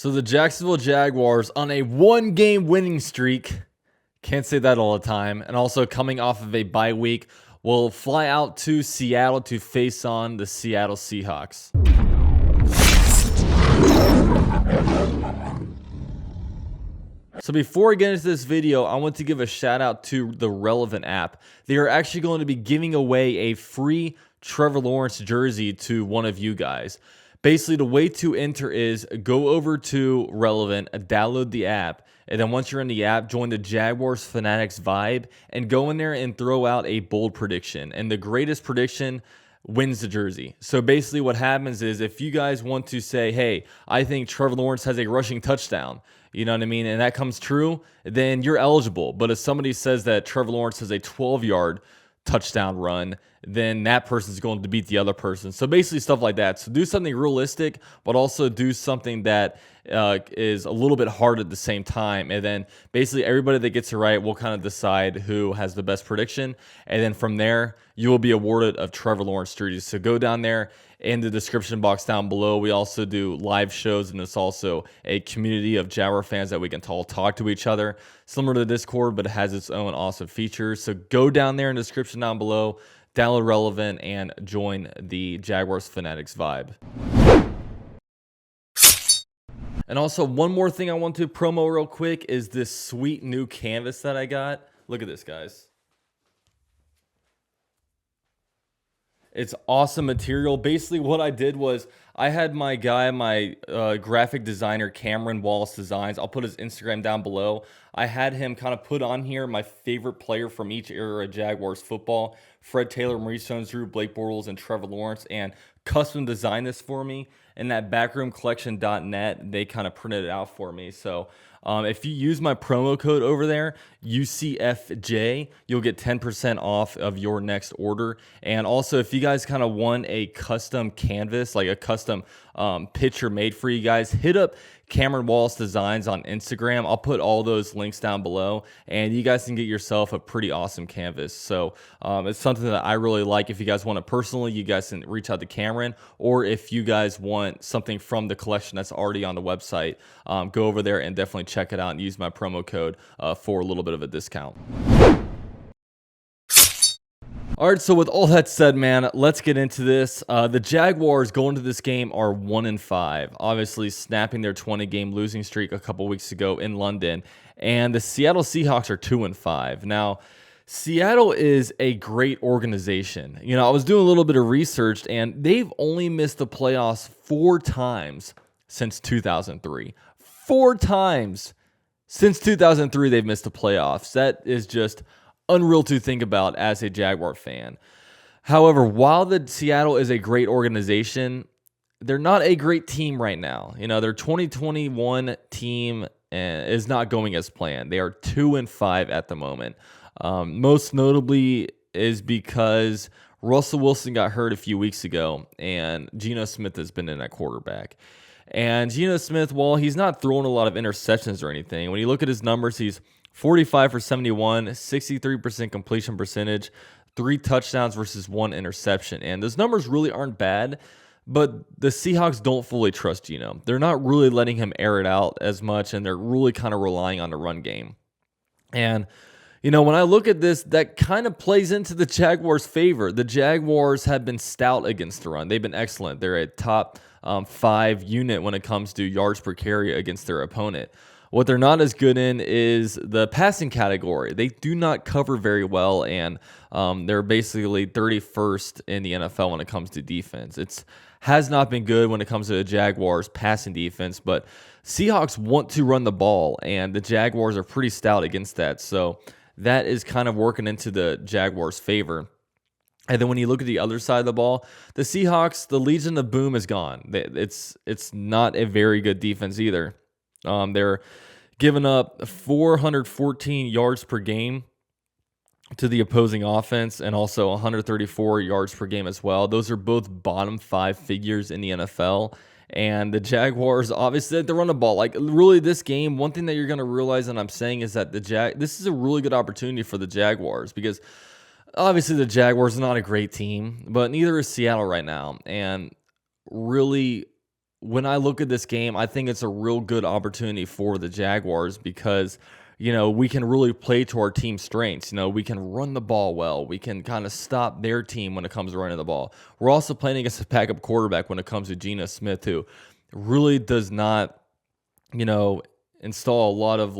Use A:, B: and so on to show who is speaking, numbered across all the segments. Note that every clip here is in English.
A: So the Jacksonville Jaguars on a one-game winning streak. Can't say that all the time. And also coming off of a bye week, will fly out to Seattle to face on the Seattle Seahawks. So before I get into this video, I want to give a shout out to the Relevant app. They are actually going to be giving away a free Trevor Lawrence jersey to one of you guys. Basically, the way to enter is go over to Relevant, download the app, and then once you're in the app, join the Jaguars Fanatics Vibe and go in there and throw out a bold prediction. And the greatest prediction wins the jersey. So basically what happens is if you guys want to say, hey, I think Trevor Lawrence has a rushing touchdown, you know what I mean, and that comes true, then you're eligible. But if somebody says that Trevor Lawrence has a 12-yard touchdown run, then that person's going to beat the other person. So basically stuff like that. So do something realistic, but also do something that is a little bit hard at the same time. And then basically everybody that gets it right will kind of decide who has the best prediction. And then from there, you will be awarded a Trevor Lawrence jersey. So go down there in the description box down below. We also do live shows, and it's also a community of Jaguar fans that we can all talk to each other. Similar to Discord, but it has its own awesome features. So go down there in the description down below, download Relevant, and join the Jaguars Fanatics Vibe. And also, one more thing I want to promo real quick is this sweet new canvas that I got. Look at this, guys. It's awesome material. Basically, what I did was I had my guy, my graphic designer, Cameron Wallace Designs. I'll put his Instagram down below. I had him kind of put on here my favorite player from each era of Jaguars football: Fred Taylor, Maurice Jones-Drew, Blake Bortles, and Trevor Lawrence, and custom designed this for me. And that backroomcollection.net, they kind of printed it out for me. So if you use my promo code over there, UCFJ, you'll get 10% off of your next order. And also, if you guys kind of want a custom canvas, like a custom picture made for you guys, hit up Cameron Wallace Designs on Instagram. I'll put all those links down below, and you guys can get yourself a pretty awesome canvas. So it's something that I really like. If you guys want it personally, you guys can reach out to Cameron, or if you guys want something from the collection that's already on the website, go over there and definitely check it out and use my promo code for a little bit of a discount. All right, so with all that said, man, let's get into this. The Jaguars going to this game are 1-5, obviously snapping their 20-game losing streak a couple weeks ago in London. And the Seattle Seahawks are 2-5. Now, Seattle is a great organization. You know, I was doing a little bit of research, and they've only missed the playoffs 4 times since 2003. 4 times since 2003 they've missed the playoffs. That is just unreal to think about as a Jaguar fan. However, while the Seattle is a great organization, they're not a great team right now. You know, their 2021 team is not going as planned. They are 2-5 at the moment. Most notably is because Russell Wilson got hurt a few weeks ago, and Geno Smith has been in at quarterback. And Geno Smith, while he's not throwing a lot of interceptions or anything, when you look at his numbers, he's 45 for 71, 63% completion percentage, 3 touchdowns versus 1 interception. And those numbers really aren't bad, but the Seahawks don't fully trust Geno. They're not really letting him air it out as much, and they're really kind of relying on the run game. And, you know, when I look at this, that kind of plays into the Jaguars' favor. The Jaguars have been stout against the run. They've been excellent. They're a top 5 unit when it comes to yards per carry against their opponent. What they're not as good in is the passing category. They do not cover very well, and they're basically 31st in the NFL when it comes to defense. It has not been good when it comes to the Jaguars' passing defense, but Seahawks want to run the ball, and the Jaguars are pretty stout against that. So that is kind of working into the Jaguars' favor. And then when you look at the other side of the ball, the Seahawks, the Legion of Boom is gone. It's not a very good defense either. They're giving up 414 yards per game to the opposing offense, and also 134 yards per game as well. Those are both bottom 5 figures in the NFL. And the Jaguars, obviously, they run the ball. Like, really, this game, one thing that you're going to realize, and I'm saying, is that this is a really good opportunity for the Jaguars, because obviously the Jaguars are not a great team, but neither is Seattle right now. And really, when I look at this game, I think it's a real good opportunity for the Jaguars because, we can really play to our team's strengths. We can run the ball well. We can kind of stop their team when it comes to running the ball. We're also playing against a backup quarterback when it comes to Geno Smith, who really does not, install a lot of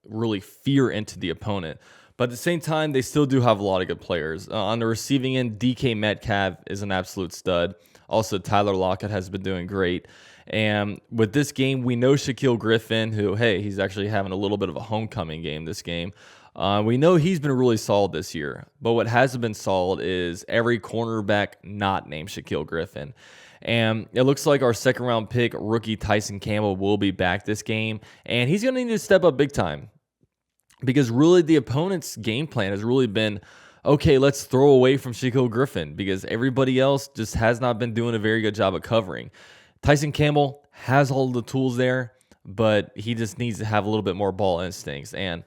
A: really fear into the opponent. But at the same time, they still do have a lot of good players. On the receiving end, DK Metcalf is an absolute stud. Also, Tyler Lockett has been doing great. And with this game, we know Shaquille Griffin, who, hey, he's actually having a little bit of a homecoming game this game. We know he's been really solid this year. But what hasn't been solid is every cornerback not named Shaquille Griffin. And it looks like our second-round pick, rookie Tyson Campbell, will be back this game. And he's going to need to step up big time. Because really the opponent's game plan has really been, okay, let's throw away from Shaquille Griffin because everybody else just has not been doing a very good job of covering. Tyson Campbell has all the tools there, but he just needs to have a little bit more ball instincts. And,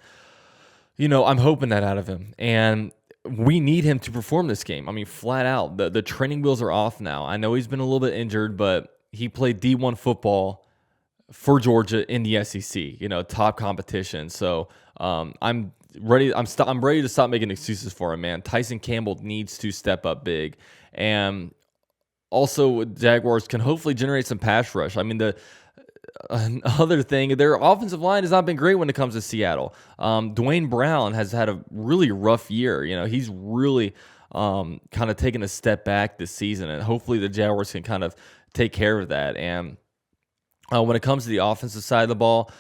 A: I'm hoping that out of him. And we need him to perform this game. I mean, flat out. The training wheels are off now. I know he's been a little bit injured, but he played D1 football for Georgia in the SEC, top competition. So I'm ready. I'm ready to stop making excuses for him, man. Tyson Campbell needs to step up big, and also Jaguars can hopefully generate some pass rush. I mean, the other thing, their offensive line has not been great when it comes to Seattle. Dwayne Brown has had a really rough year. He's really kind of taken a step back this season, and hopefully the Jaguars can kind of take care of that. And when it comes to the offensive side of the ball,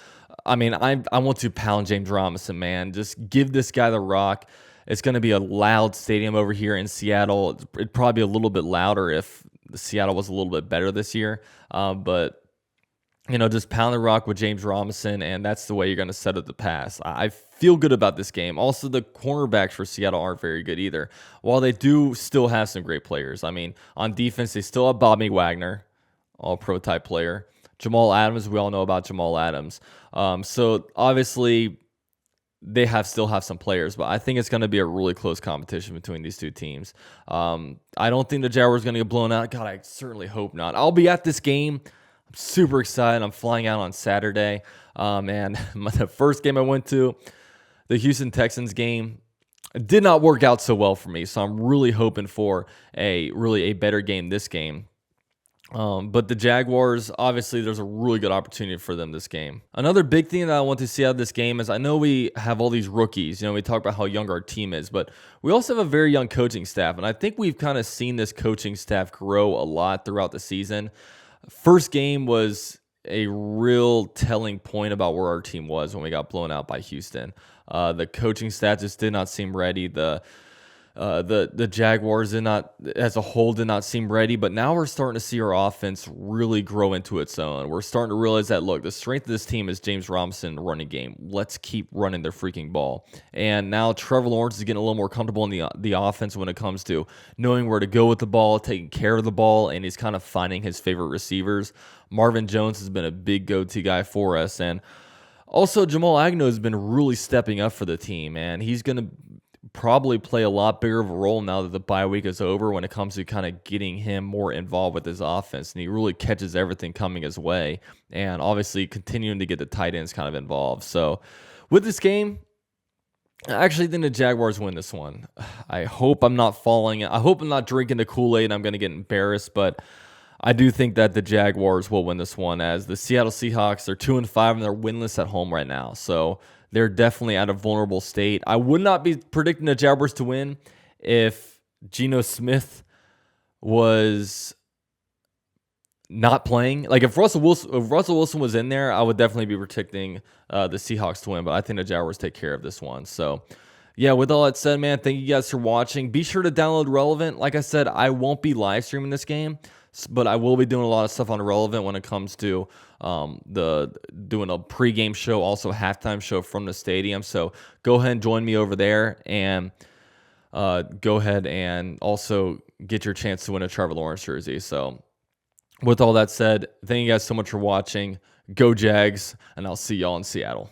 A: I mean, I want to pound James Robinson, man. Just give this guy the rock. It's going to be a loud stadium over here in Seattle. It'd probably be a little bit louder if Seattle was a little bit better this year. But, just pound the rock with James Robinson, and that's the way you're going to set up the pass. I feel good about this game. Also, the cornerbacks for Seattle aren't very good either. While they do still have some great players. I mean, on defense, they still have Bobby Wagner, all-pro type player. Jamal Adams, we all know about Jamal Adams. So obviously they still have some players, but I think it's going to be a really close competition between these two teams. I don't think the Jaguars are going to get blown out. God, I certainly hope not. I'll be at this game. I'm super excited. I'm flying out on Saturday. And the first game I went to, the Houston Texans game, did not work out so well for me. So I'm really hoping for a better game this game. But the Jaguars, obviously, there's a really good opportunity for them this game. Another big thing that I want to see out of this game is I know we have all these rookies. We talk about how young our team is, but we also have a very young coaching staff. And I think we've kind of seen this coaching staff grow a lot throughout the season. First game was a real telling point about where our team was when we got blown out by Houston. The coaching staff just did not seem ready. The Jaguars as a whole did not seem ready, but now we're starting to see our offense really grow into its own. We're starting to realize that, look, the strength of this team is James Robinson running game. Let's keep running the freaking ball. And now Trevor Lawrence is getting a little more comfortable in the offense when it comes to knowing where to go with the ball, taking care of the ball, and he's kind of finding his favorite receivers. Marvin Jones has been a big go-to guy for us, and also Jamal Agnew has been really stepping up for the team, and he's going to probably play a lot bigger of a role now that the bye week is over when it comes to kind of getting him more involved with his offense. And he really catches everything coming his way, and obviously continuing to get the tight ends kind of involved. So with this game, I actually think the Jaguars win this one. I hope I'm not drinking the Kool-Aid and I'm going to get embarrassed, but I do think that the Jaguars will win this one, as the Seattle Seahawks are 2-5 and they're winless at home right now. So they're definitely at a vulnerable state. I would not be predicting the Jaguars to win if Geno Smith was not playing. Like if Russell Wilson was in there, I would definitely be predicting the Seahawks to win. But I think the Jaguars take care of this one. So yeah, with all that said, man, thank you guys for watching. Be sure to download Relevant. Like I said, I won't be live streaming this game, but I will be doing a lot of stuff on Relevant when it comes to doing a pregame show, also a halftime show from the stadium. So go ahead and join me over there, and go ahead and also get your chance to win a Trevor Lawrence jersey. So with all that said, thank you guys so much for watching. Go Jags, and I'll see y'all in Seattle.